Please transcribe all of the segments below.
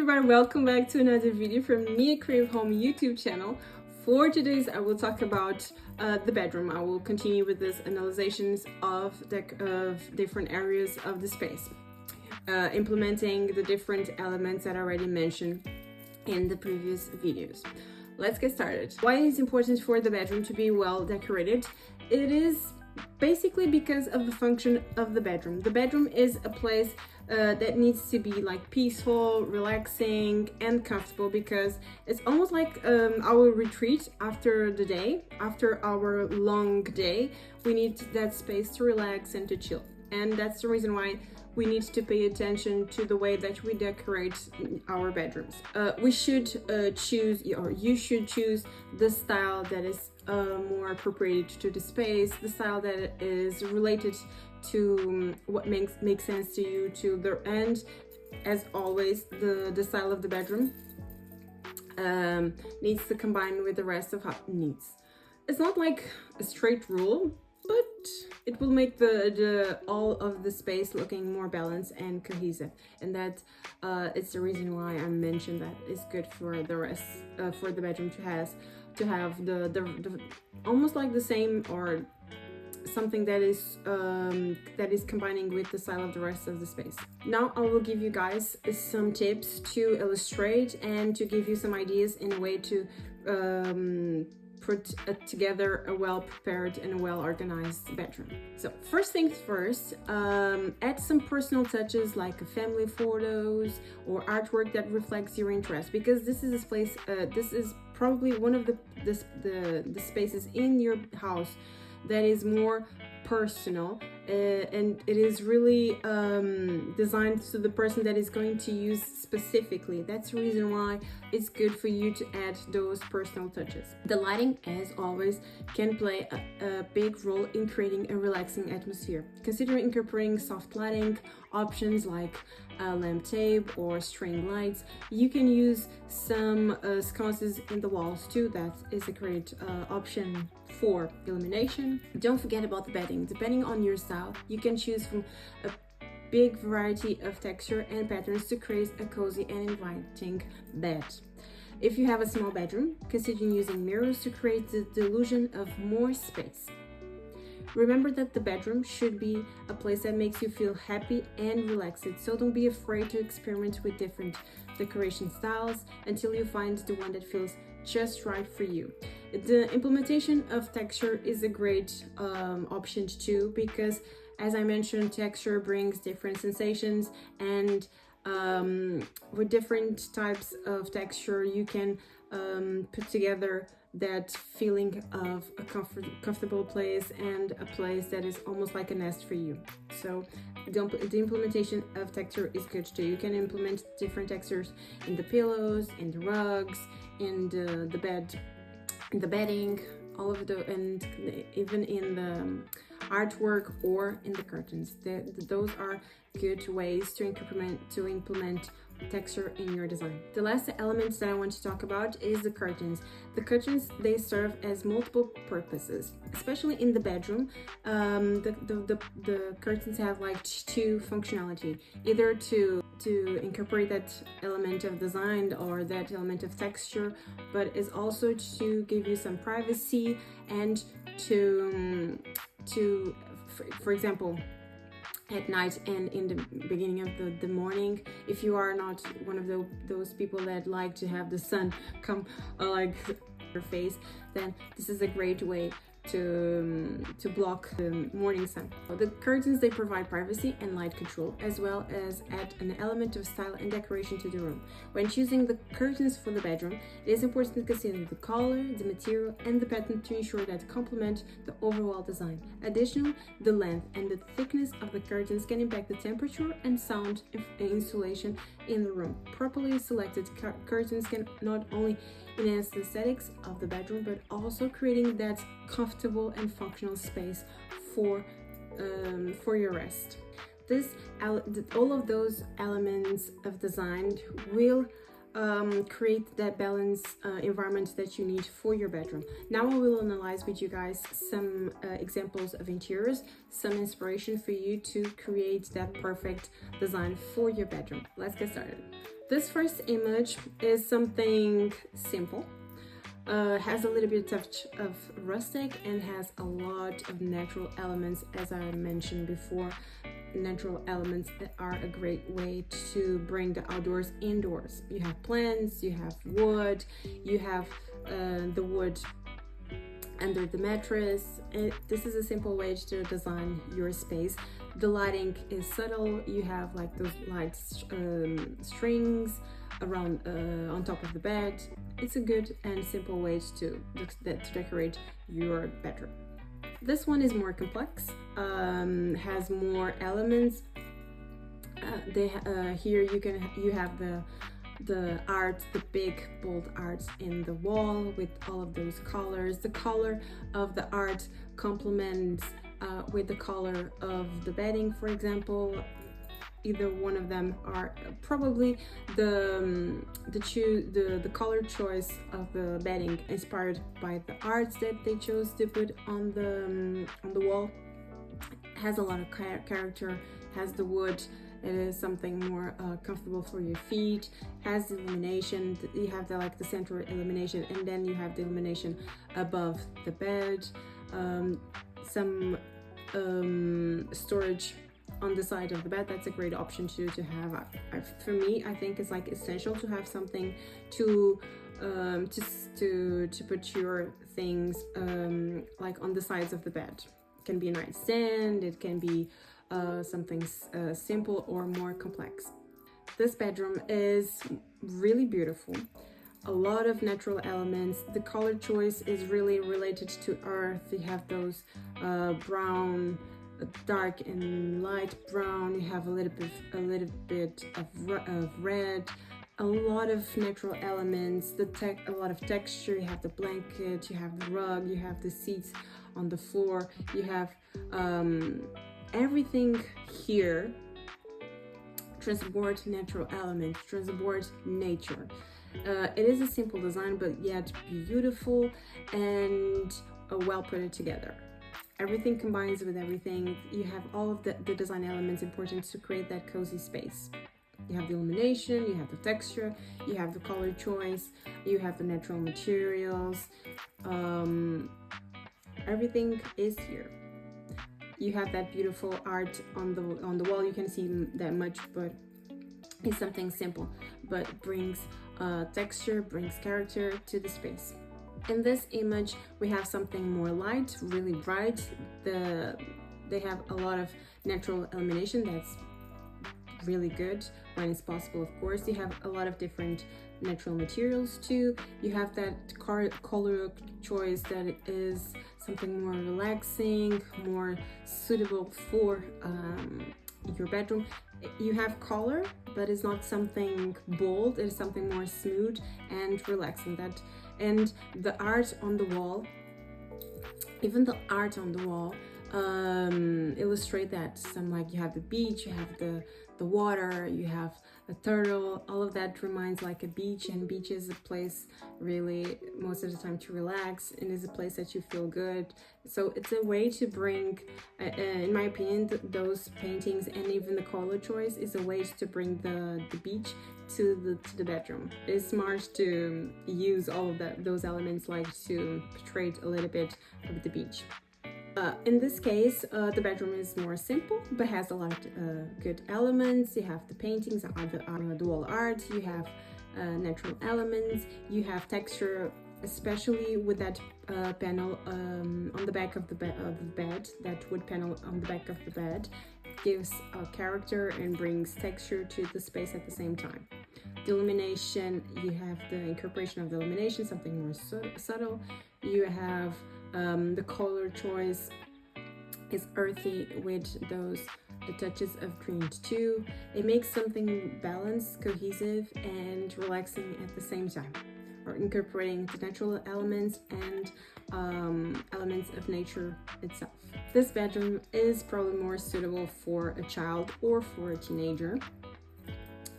everybody, welcome back to another video from Mia Crave Home YouTube channel. For today's I will talk about the bedroom. I will continue with this analyzations of different areas of the space, implementing the different elements that I already mentioned in the previous videos. Let's get started. Why is it important for the bedroom to be well decorated? It is basically because of the function of the bedroom. The bedroom is a place that needs to be like peaceful, relaxing and comfortable, because it's almost like our retreat after the day, after our long day. We need that space to relax and to chill, and that's the reason why we need to pay attention to the way that we decorate our bedrooms. We should choose, or you should choose, the style that is more appropriate to the space, the style that is related to what makes sense to you, and as always, the style of the bedroom needs to combine with the rest of how it needs. It's not like a straight rule, but it will make the all of the space looking more balanced and cohesive, and that it's the reason why I mentioned that it's good for the rest, for the bedroom to have the almost like the same, or something that is combining with the style of the rest of the space. Now I will give you guys some tips to illustrate and to give you some ideas in a way to put together a well-prepared and a well-organized bedroom. So first things first, add some personal touches like family photos or artwork that reflects your interest, because this is a place, this is probably one of the spaces in your house that is more personal, and it is really designed to the person that is going to use specifically. That's the reason why it's good for you to add those personal touches. The lighting, as always, can play a big role in creating a relaxing atmosphere. Consider incorporating soft lighting options like lamp tape or string lights. You can use some sconces in the walls too. That is a great option for illumination. Don't forget about the bedding. Depending on your style, you can choose from a big variety of texture and patterns to create a cozy and inviting bed. If you have a small bedroom, consider using mirrors to create the illusion of more space. Remember that the bedroom should be a place that makes you feel happy and relaxed, so don't be afraid to experiment with different decoration styles until you find the one that feels just right for you. The implementation of texture is a great option too, because as I mentioned, texture brings different sensations, and with different types of texture you can put together that feeling of a comfortable place and a place that is almost like a nest for you. So the implementation of texture is good too. You can implement different textures in the pillows, in the rugs, in the bed, in the bedding, all of the, and even in the artwork or in the curtains. Those are good ways to implement texture in your design. The last elements that I want to talk about is the curtains. The curtains, they serve as multiple purposes, especially in the bedroom. The curtains have like two functionality, either to incorporate that element of design or that element of texture, but is also to give you some privacy and to for example, at night and in the beginning of the morning, if you are not one of those people that like to have the sun come like your face, then this is a great way to block the morning sun. The curtains, they provide privacy and light control, as well as add an element of style and decoration to the room. When choosing the curtains for the bedroom, it is important to consider the color, the material and the pattern to ensure that complement the overall design. Additionally, the length and the thickness of the curtains can impact the temperature and sound insulation in the room. Properly selected curtains can not only enhance the aesthetics of the bedroom, but also creating that comfortable and functional space for your rest. All of those elements of design will create that balanced environment that you need for your bedroom. Now I will analyze with you guys some examples of interiors, some inspiration for you to create that perfect design for your bedroom. Let's get started. This first image is something simple. Has a little bit of rustic and has a lot of natural elements, as I mentioned before. Natural elements that are a great way to bring the outdoors indoors. You have plants, you have wood, you have the wood under the mattress. This is a simple way to design your space. The lighting is subtle. You have like those light strings around on top of the bed. It's a good and simple way to decorate your bedroom. This one is more complex, has more elements. Here you have the art, the big bold art in the wall with all of those colors. The color of the art complements with the color of the bedding, for example. Either one of them are probably the color choice of the bedding inspired by the art that they chose to put on the wall. Has a lot of character, has the wood. It is something more comfortable for your feet. Has the illumination. You have the center illumination, and then you have the illumination above the bed. Some storage on the side of the bed. That's a great option to have. For me, I think it's like essential to have something to put your things like on the sides of the bed. It can be a nightstand, it can be something simple or more complex. This bedroom is really beautiful. A lot of natural elements. The color choice is really related to earth. You have those brown, dark and light brown. You have a little bit of red. A lot of natural elements. A lot of texture. You have the blanket. You have the rug. You have the seats on the floor. You have everything here. Transport natural elements. Transport nature. It is a simple design, but yet beautiful and well put together. Everything combines with everything. You have all of the design elements important to create that cozy space. You have the illumination, you have the texture, you have the color choice, you have the natural materials. Everything is here. You have that beautiful art on the wall. You can see that much, but it's something simple, but brings texture, brings character to the space. In this image, we have something more light, really bright. They have a lot of natural illumination that's really good when it's possible, of course. You have a lot of different natural materials too. You have that color choice that is something more relaxing, more suitable for your bedroom. You have color, but it's not something bold. It is something more smooth and relaxing. And the art on the wall, even the art on the wall, illustrate that. You have the beach, you have the water, you have a turtle. All of that reminds like a beach, and beach is a place really most of the time to relax, and is a place that you feel good. So it's a way to bring, in my opinion, those paintings and even the color choice is a way to bring the beach to the bedroom. It's smart to use all of those elements, like to portray a little bit of the beach. In this case, the bedroom is more simple, but has a lot of good elements. You have the paintings, the wall art, you have natural elements, you have texture, especially with that panel on the back of the bed, that wood panel on the back of the bed. Gives a character and brings texture to the space at the same time. The illumination, you have the incorporation of the illumination, something more subtle. You have the color choice is earthy with the touches of green too. It makes something balanced, cohesive, and relaxing at the same time. Or incorporating the natural elements and elements of nature itself. This bedroom is probably more suitable for a child or for a teenager.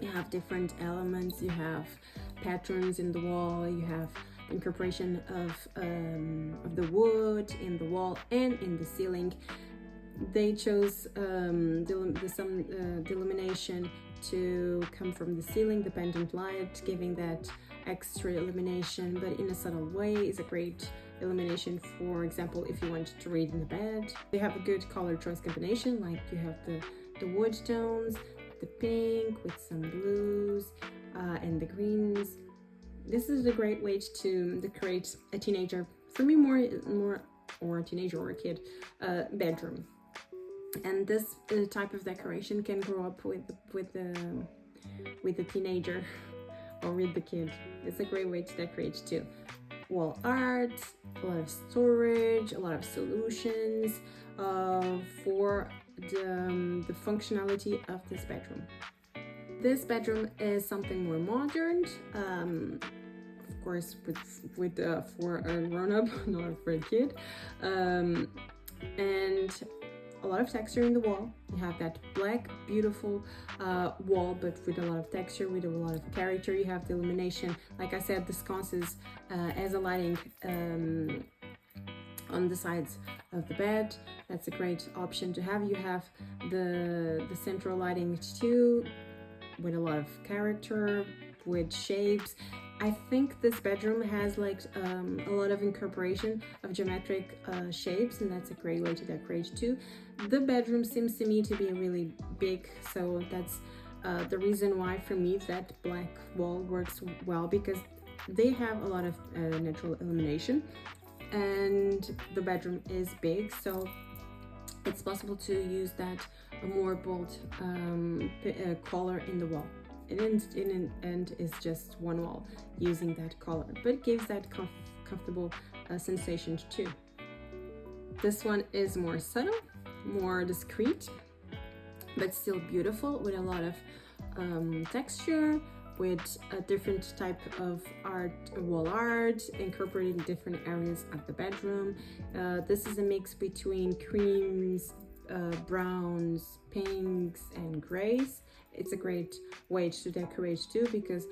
You have different elements, you have patterns in the wall, you have incorporation of the wood in the wall and in the ceiling. They chose the illumination to come from the ceiling, the pendant light, giving that extra illumination, but in a subtle way. Is a great illumination, for example, if you want to read in the bed. They have a good color choice combination, like you have the wood tones, the pink with some blues, and the greens. This is a great way to decorate a teenager, for me more or a teenager or a kid, bedroom. And this type of decoration can grow up with the teenager or with the kid. It's a great way to decorate too. Wall art, a lot of storage, a lot of solutions for the functionality of this bedroom. This bedroom is something more modern, of course, for a grown-up, not for a kid, and a lot of texture in the wall. You have that black, beautiful wall, but with a lot of texture, with a lot of character. You have the illumination, like I said, the sconces as a lighting on the sides of the bed. That's a great option to have. You have the central lighting too, with a lot of character, with shapes. I think this bedroom has like a lot of incorporation of geometric shapes, and that's a great way to decorate too. The bedroom seems to me to be really big, so that's the reason why for me that black wall works well, because they have a lot of natural illumination and the bedroom is big, so it's possible to use that more bold color in the wall. In end is just one wall using that color, but it gives that comfortable sensation too. This one is more subtle, more discreet, but still beautiful, with a lot of texture, with a different type of art, wall art, incorporating different areas of the bedroom. This is a mix between creams, browns, pinks, and grays. It's a great way to decorate too, because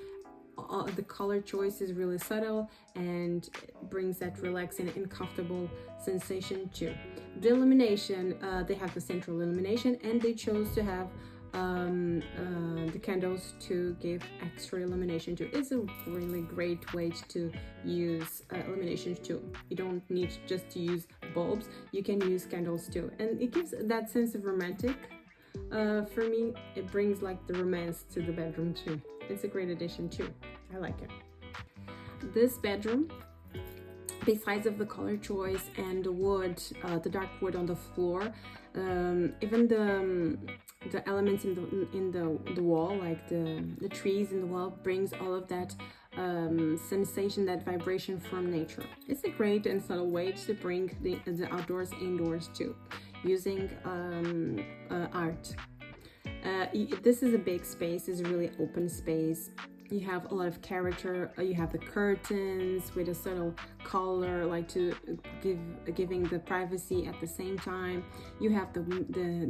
the color choice is really subtle and brings that relaxing and comfortable sensation too. The illumination, they have the central illumination, and they chose to have the candles to give extra illumination too. It's a really great way to use illumination too. You don't need just to use bulbs, you can use candles too, and it gives that sense of romantic. For me, it brings like the romance to the bedroom too. It's a great addition too. I like it. This bedroom, besides of the color choice and the wood, the dark wood on the floor, even the elements in the wall, like the trees in the wall, brings all of that sensation, that vibration from nature. It's a great and subtle way to bring the outdoors indoors too, using art. This is a big space, it's a really open space. You have a lot of character. You have the curtains with a subtle color, like to giving the privacy at the same time. You have the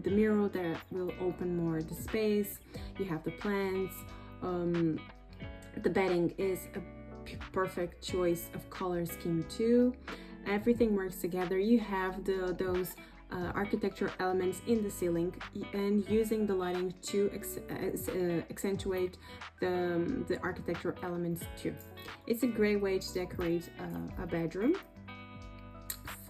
mirror that will open more the space. You have the plants. The bedding is a perfect choice of color scheme too. Everything works together. You have those architecture elements in the ceiling, and using the lighting to accentuate the architecture elements too. It's a great way to decorate a bedroom.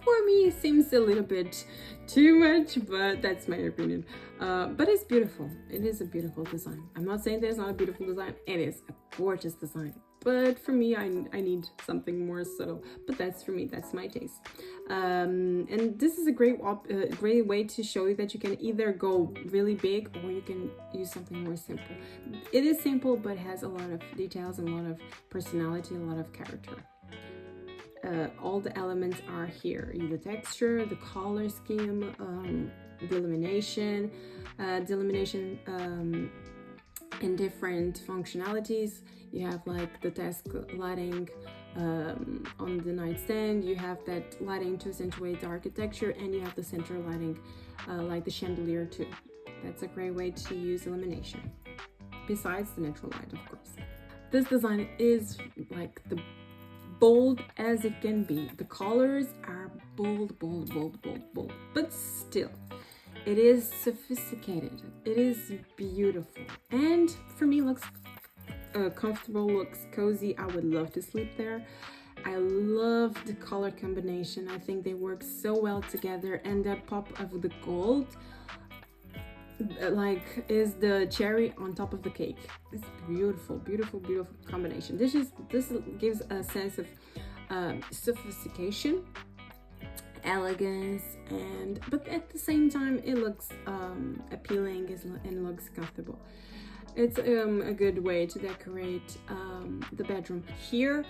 For me, it seems a little bit too much, but that's my opinion. But it's beautiful. It is a beautiful design. I'm not saying there's not a beautiful design. It is a gorgeous design. But for me, I need something more subtle. But that's for me. That's my taste. And this is a great way to show you that you can either go really big or you can use something more simple. It is simple, but has a lot of details and a lot of personality, a lot of character. All the elements are here. The texture, the color scheme, the illumination in different functionalities. You have like the desk lighting on the nightstand. You have that lighting to accentuate the architecture, and you have the center lighting like the chandelier too. That's a great way to use illumination. besides the natural light, of course. This design is like the bold as it can be. The colors are bold, bold, bold, bold, bold, but still it is sophisticated, it is beautiful, and for me looks comfortable, looks cozy. I would love to sleep there. I love the color combination. I think they work so well together, and that pop of the gold like is the cherry on top of the cake. It's beautiful, beautiful, beautiful combination. This gives a sense of sophistication, elegance, and but at the same time it looks appealing and looks comfortable. It's a good way to decorate the bedroom. Here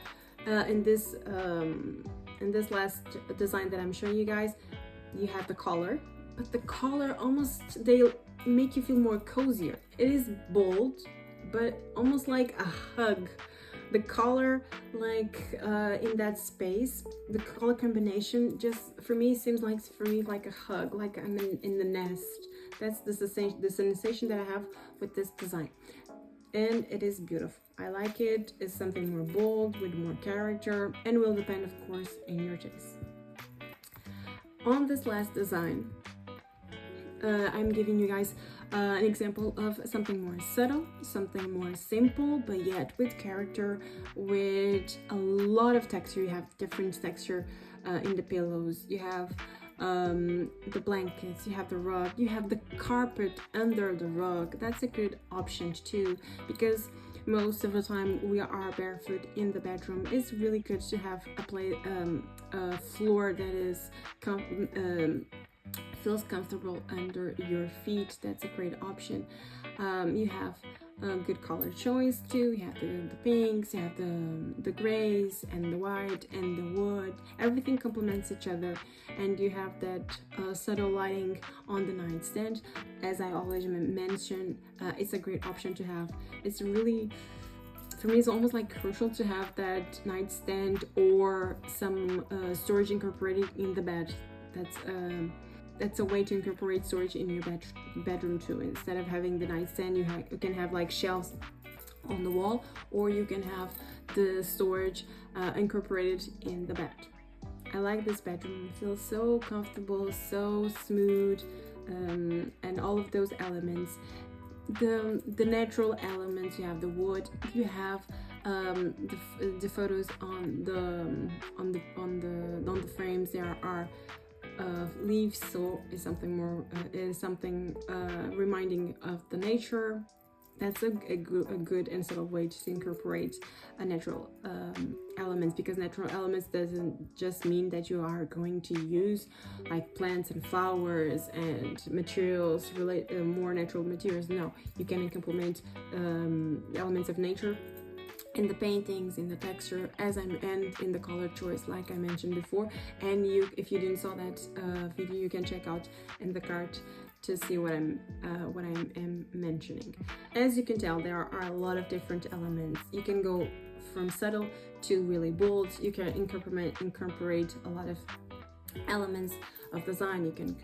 in this last design that I'm showing you guys, you have the collar, but the collar almost, they make you feel more cozier. It is bold, but almost like a hug. The color, like in that space, the color combination just for me seems like a hug, like I'm in the nest. That's the sensation that I have with this design, and it is beautiful. I like it. It's something more bold with more character, and will depend, of course, in your taste. On this last design, I'm giving you guys an example of something more subtle, something more simple, but yet with character, with a lot of texture. You have different texture in the pillows, you have the blankets, you have the rug, you have the carpet under the rug. That's a good option too, because most of the time we are barefoot in the bedroom. It's really good to have a floor that is feels comfortable under your feet. That's a great option. You have good color choice too. You have the pinks, you have the grays and the white and the wood. Everything complements each other, and you have that subtle lighting on the nightstand. As I always mention, it's a great option to have. It's really, for me, it's almost like crucial to have that nightstand or some storage incorporated in the bed. That's a way to incorporate storage in your bedroom too. Instead of having the nightstand, you can have like shelves on the wall, or you can have the storage incorporated in the bed. I like this bedroom. It feels so comfortable, so smooth, and all of those elements. The natural elements. You have the wood. You have the photos on the frames. There are leaves, so is something reminding of the nature. That's a good and subtle way to incorporate a natural elements, because natural elements doesn't just mean that you are going to use like plants and flowers and materials, more natural materials. No, you can implement elements of nature in the paintings, in the texture, and in the color choice, like I mentioned before. And if you didn't saw that video, you can check out in the card to see what I'm mentioning. As you can tell, there are a lot of different elements. You can go from subtle to really bold. You can incorporate a lot of elements of design. You can,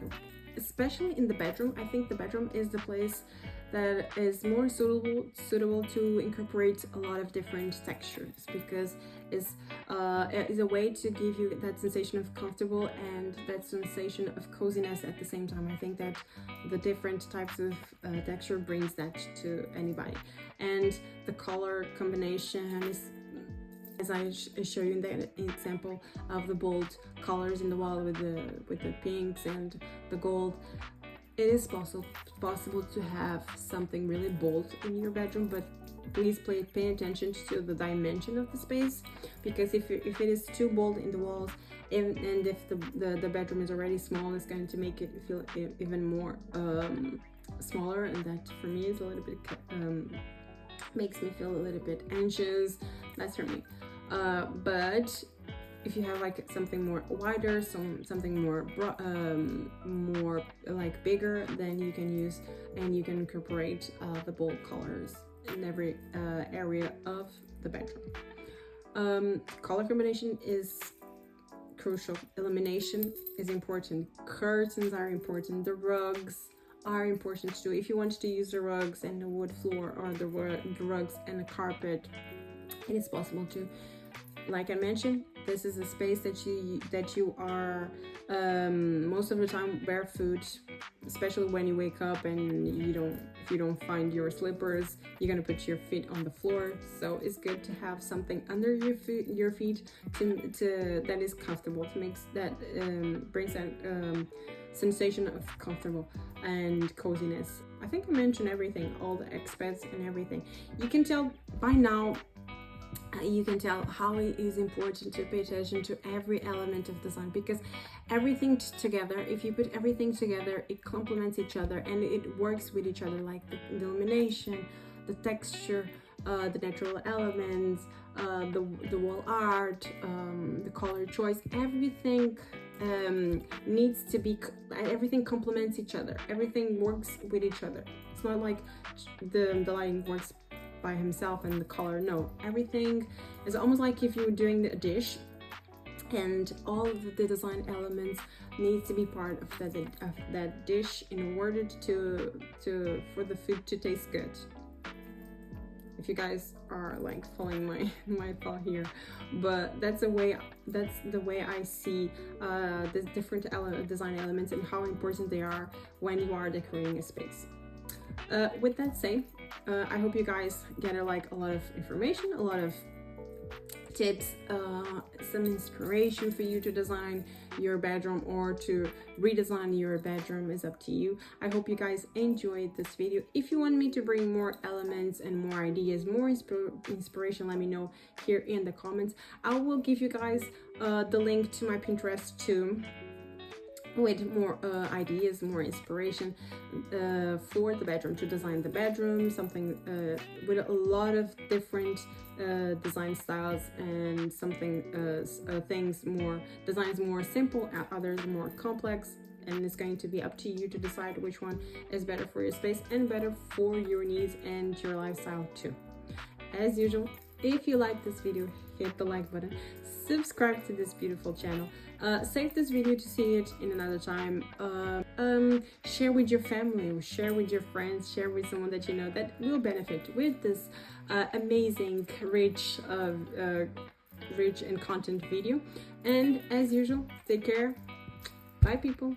especially in the bedroom. I think the bedroom is the place that is more suitable to incorporate a lot of different textures, because it's a way to give you that sensation of comfortable and that sensation of coziness at the same time. I think that the different types of texture brings that to anybody, and the color combination is, as I show you in that example of the bold colors in the wall with the pinks and the gold. It is possible to have something really bold in your bedroom, but please pay attention to the dimension of the space, because if it is too bold in the walls, and if the bedroom is already small, it's going to make it feel even more smaller, and that for me is a little bit makes me feel a little bit anxious. That's for me. But if you have like something more wider, something more like bigger, then you can use and you can incorporate the bold colors in every area of the bedroom. Color combination is crucial. Illumination is important. Curtains are important. The rugs are important to do. If you want to use the rugs and the wood floor, or the rugs and the carpet, it is possible to. Like I mentioned, this is a space that you are most of the time barefoot, especially when you wake up and if you don't find your slippers, you're gonna put your feet on the floor. So it's good to have something under your feet to that is comfortable, to make that brings that sensation of comfortable and coziness. I think I mentioned everything, all the aspects and everything. You can tell by now. You can tell how it is important to pay attention to every element of design, because everything together, if you put everything together, it complements each other and it works with each other, like the illumination, the texture, the natural elements, the wall art, the color choice, everything needs to be, everything complements each other, everything works with each other. It's not like the lighting works by himself and the color. No, everything is almost like if you're doing a dish and all of the design elements needs to be part of that dish in order for the food to taste good. If you guys are like following my thought here, but that's the way I see the different design elements and how important they are when you are decorating a space. With that said, I hope you guys get a lot of information, a lot of tips, some inspiration for you to design your bedroom or to redesign your bedroom. Is up to you. I hope you guys enjoyed this video. If you want me to bring more elements and more ideas, more inspiration, let me know here in the comments. I will give you guys the link to my Pinterest too, with more ideas, more inspiration for the bedroom, to design the bedroom, something with a lot of different design styles, and something designs more simple, others more complex, and it's going to be up to you to decide which one is better for your space and better for your needs and your lifestyle too. As usual, if you like this video, hit the like button, subscribe to this beautiful channel, save this video to see it in another time, share with your family, share with your friends, share with someone that you know that will benefit with this amazing, rich and content video. And as usual, take care. Bye people.